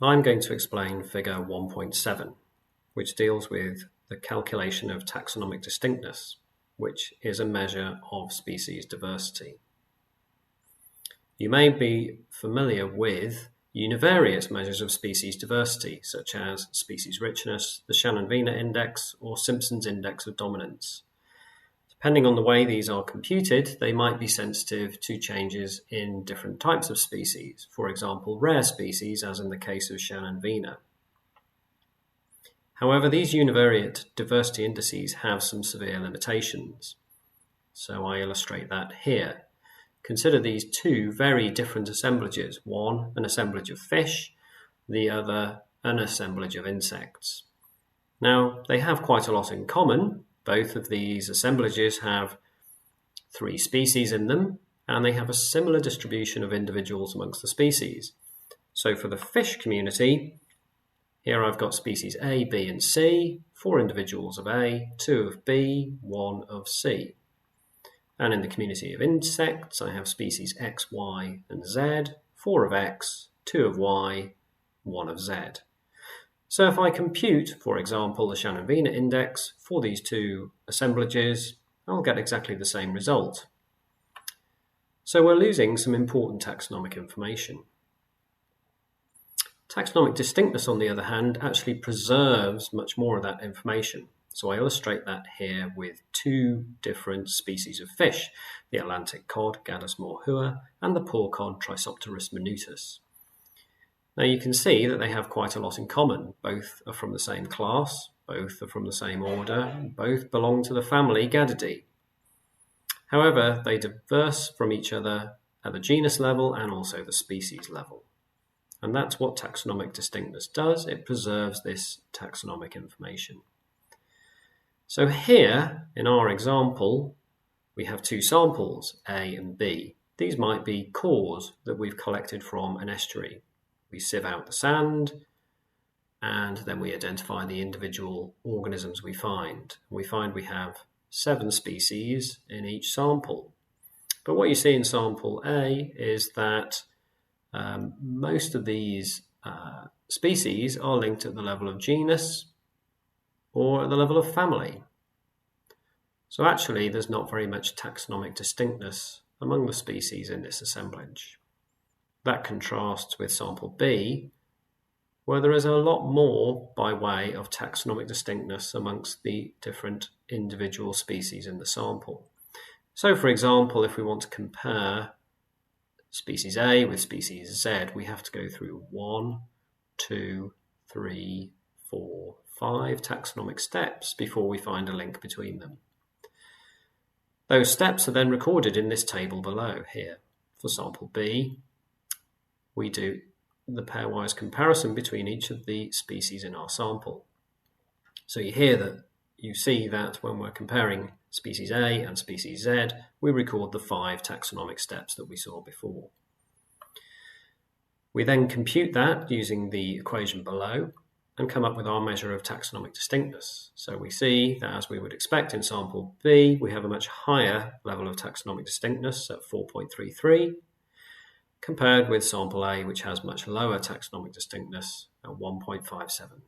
I'm going to explain figure 1.7, which deals with the calculation of taxonomic distinctness, which is a measure of species diversity. You may be familiar with univariate measures of species diversity, such as species richness, the Ch1Figure index, or Simpson's index of dominance. Depending on the way these are computed, they might be sensitive to changes in different types of species, for example, rare species, as in the case of Ch1Figure. However, these univariate diversity indices have some severe limitations. So I illustrate that here. Consider these two very different assemblages, one an assemblage of fish, the other an assemblage of insects. Now, they have quite a lot in common. Both of these assemblages have 3 species in them, and they have a similar distribution of individuals amongst the species. So for the fish community, here I've got species A, B, and C, 4 individuals of A, 2 of B, 1 of C. And in the community of insects, I have species X, Y, and Z, 4 of X, 2 of Y, 1 of Z. So if I compute, for example, the Ch1Figure index for these 2 assemblages, I'll get exactly the same result. So we're losing some important taxonomic information. Taxonomic distinctness, on the other hand, actually preserves much more of that information. So I illustrate that here with 2 different species of fish, the Atlantic cod, Gadus morhua, and the poor cod, Trisopterus minutus. Now you can see that they have quite a lot in common. Both are from the same class, both are from the same order, both belong to the family Gadidae. However, they differ from each other at the genus level and also the species level. And that's what taxonomic distinctness does. It preserves this taxonomic information. So here, in our example, we have 2 samples, A and B. These might be cores that we've collected from an estuary. We sieve out the sand, and then we identify the individual organisms we find. We find we have 7 species in each sample. But what you see in sample A is that most of these species are linked at the level of genus or at the level of family. So actually, there's not very much taxonomic distinctness among the species in this assemblage. That contrasts with sample B, where there is a lot more by way of taxonomic distinctness amongst the different individual species in the sample. So for example, if we want to compare species A with species Z, we have to go through 1, 2, 3, 4, 5 taxonomic steps before we find a link between them. Those steps are then recorded in this table below here. For sample B, we do the pairwise comparison between each of the species in our sample. So you see that when we're comparing species A and species Z, we record the 5 taxonomic steps that we saw before. We then compute that using the equation below and come up with our measure of taxonomic distinctness. So we see that, as we would expect in sample B, we have a much higher level of taxonomic distinctness at 4.33, compared with sample A, which has much lower taxonomic distinctness at 1.57.